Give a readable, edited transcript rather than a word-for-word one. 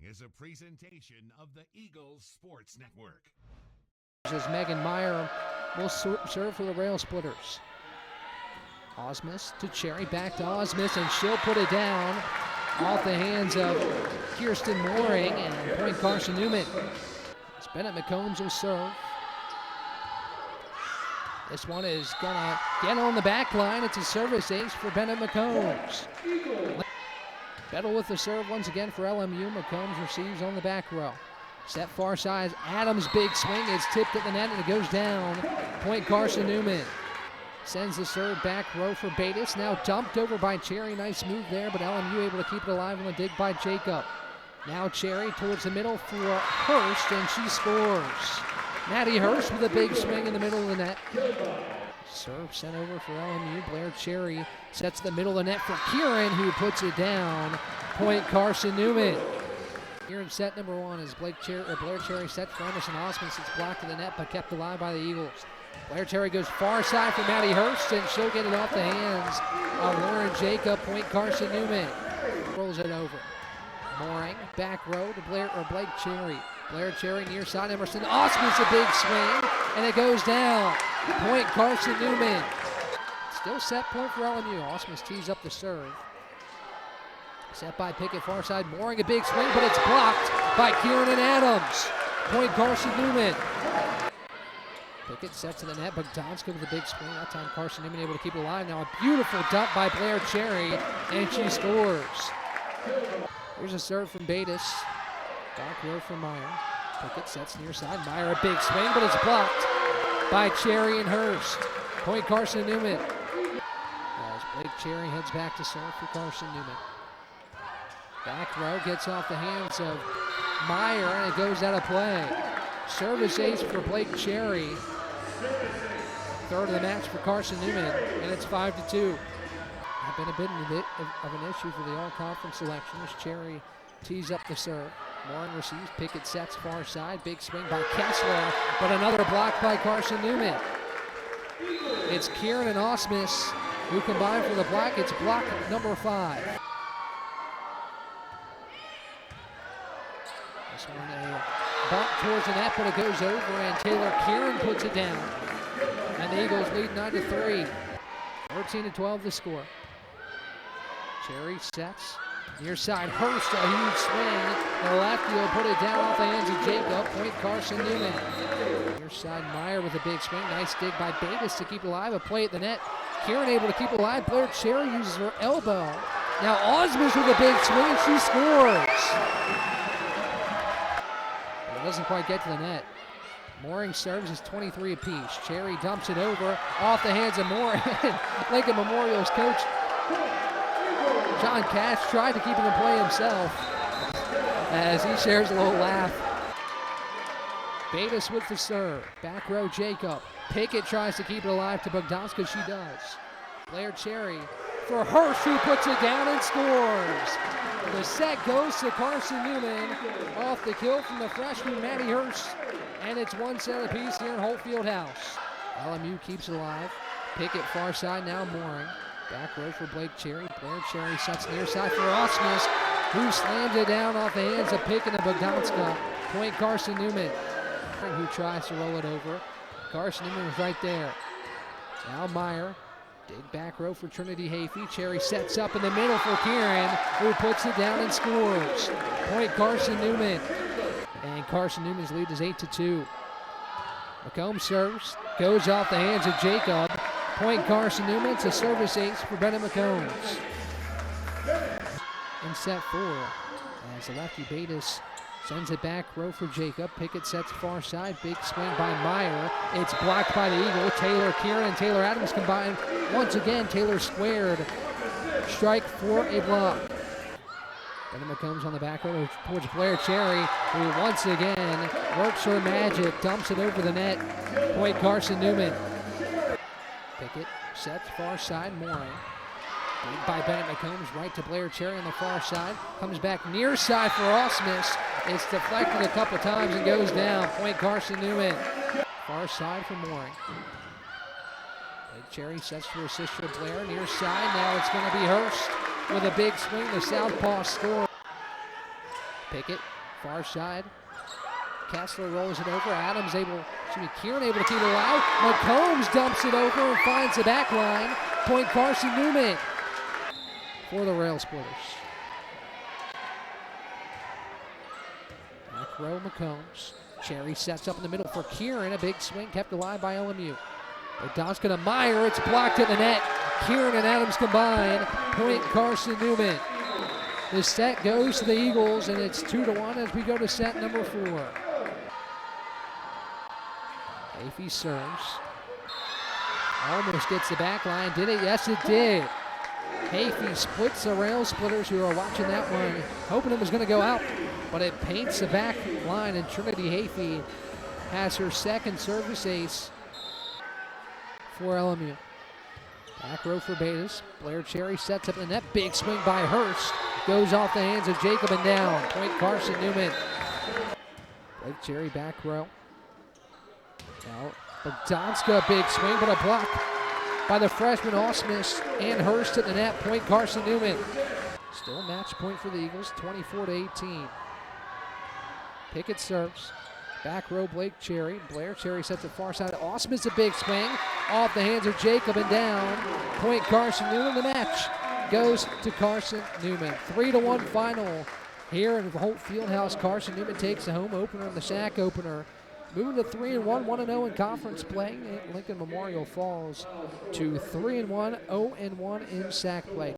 is a presentation of the Eagles Sports Network. As Megan Meyer will serve for the Rail Splitters. Osmus to Cherry, back to Osmus, and she'll put it down off the hands of Kirsten Mooring, and point Carson-Newman. As Bennett McCombs will serve. This one is gonna get on the back line. It's a service ace for Bennett McCombs. Bettle with the serve once again for LMU. McCombs receives on the back row. Set far side, Adams' big swing. It's tipped at the net and it goes down. Point Carson-Newman. Sends the serve back row for Bates. Now dumped over by Cherry. Nice move there, but LMU able to keep it alive on the dig by Jacob. Now Cherry towards the middle for Hurst, and she scores. Maddie Hurst with a big swing in the middle of the net. Serve sent over for LMU. Blair Cherry sets the middle of the net for Kieran, who puts it down. Point Carson-Newman. Here in set number one is Blair Cherry set for Emerson Osmus. It's blocked to the net but kept alive by the Eagles. Blair Cherry goes far side for Maddie Hurst, and she'll get it off the hands of Lauren Jacob. Point Carson-Newman. Rolls it over. Mooring, back row to Blake Cherry. Blair Cherry near side, Emerson Osmus, a big swing, and it goes down. Point Carson-Newman. Still set point for LMU. Osmus tees up the serve. Set by Pickett, far side, Mooring, a big swing, but it's blocked by Kieran and Adams. Point Carson-Newman. Pickett sets to the net, Bogdanska with a big swing. That time Carson-Newman able to keep it alive. Now a beautiful dump by Blair Cherry, and she scores. Here's a serve from Bates. Back row for Meyer. Pickett sets near side. Meyer a big swing, but it's blocked by Cherry and Hurst. Point Carson-Newman. As Blake Cherry heads back to serve for Carson-Newman. Back row gets off the hands of Meyer, and it goes out of play. Service ace for Blake Cherry. Third of the match for Carson-Newman, and it's 5-2. Not been a bit of an issue for the all-conference selection as Cherry tees up the serve. Mooring receives, Pickett sets far side, big swing by Kessler, but another block by Carson-Newman. It's Kieran and Osmus who combine for the block. It's block number 5. This one a bump towards the net, but it goes over, and Taylor Kieran puts it down. And the Eagles lead 9-3. 13-12 the score. Cherry sets. Near side, Hurst, a huge swing. The lefty will put it down off the hands of Jacob. Point Carson-Newman. Near side, Meyer with a big swing. Nice dig by Bates to keep it alive. A play at the net. Kieran able to keep it alive. Blair Cherry uses her elbow. Now Osmus with a big swing. She scores. But it doesn't quite get to the net. Mooring serves is 23 apiece. Cherry dumps it over off the hands of Mooring. Lincoln Memorial's coach John Cash tried to keep it in play himself as he shares a little laugh. Bates with the serve. Back row Jacob. Pickett tries to keep it alive to Bogdanska. She does. Blair Cherry for Hurst, who puts it down and scores. The set goes to Carson-Newman off the kill from the freshman Maddie Hurst. And it's one set apiece here in Holt Fieldhouse. LMU keeps it alive. Pickett far side, now Mooring. Back row for Blake Cherry. Blair Cherry sets near side for Osmus, who slams it down off the hands of Pickett and Bogdanska. Point Carson-Newman, who tries to roll it over. Carson-Newman was right there. Now Meyer. Dig back row for Trinity Hafey. Cherry sets up in the middle for Kieran, who puts it down and scores. Point Carson-Newman. And Carson-Newman's lead is 8-2. McComb serves, goes off the hands of Jacob. Point Carson-Newman. It's a service ace for Bennett McCombs. In set 4, as the lefty Bates sends it back row for Jacob. Pickett sets far side. Big swing by Meyer. It's blocked by the Eagle. Taylor Kieran and Taylor Adams combined. Once again, Taylor squared. Strike for a block. Bennett McCombs on the back row towards Blair Cherry, who once again works her magic. Dumps it over the net. Point Carson-Newman. Pickett sets far side, Mooring. Lead by Bennett McCombs, right to Blair Cherry on the far side. Comes back near side for Osmus. It's deflected a couple times and goes down. Point Carson-Newman. Far side for Mooring. Cherry sets for her sister Blair, near side. Now it's going to be Hurst with a big swing. The southpaw score. Pickett Far side. Kessler rolls it over. Kieran able to keep it alive. McCombs dumps it over and finds the back line. Point Carson-Newman for the Rail Splitters. Back row McCombs. Cherry sets up in the middle for Kieran. A big swing kept alive by LMU. Donska to Meyer. It's blocked at the net. Kieran and Adams combine. Point Carson-Newman. The set goes to the Eagles, and it's 2-1 as we go to set number 4. Afey serves. Almost gets the back line. Did it? Yes, it did. Afey splits the Rail Splitters who are watching that one, hoping it was going to go out, but it paints the back line, and Trinity Afey has her second service ace for LMU. Back row for Betas. Blair Cherry sets up in the net. Big swing by Hurst. Goes off the hands of Jacob and down. Point Carson-Newman. Blake Cherry back row. Now Donska, big swing, but a block by the freshman Osmus and Hurst at the net. Point Carson-Newman. Still match point for the Eagles, 24-18. Pickett serves. Back row Blake Cherry. Blair Cherry sets it far side. Osmus, a big swing off the hands of Jacob and down. Point Carson-Newman. The match goes to Carson-Newman. 3-1 final here in the Holt Fieldhouse. Carson-Newman takes the home opener and the SAC opener. Moving to 3-1, 1-0 in conference play. Lincoln Memorial falls to 3-1, 0-1 in SAC play.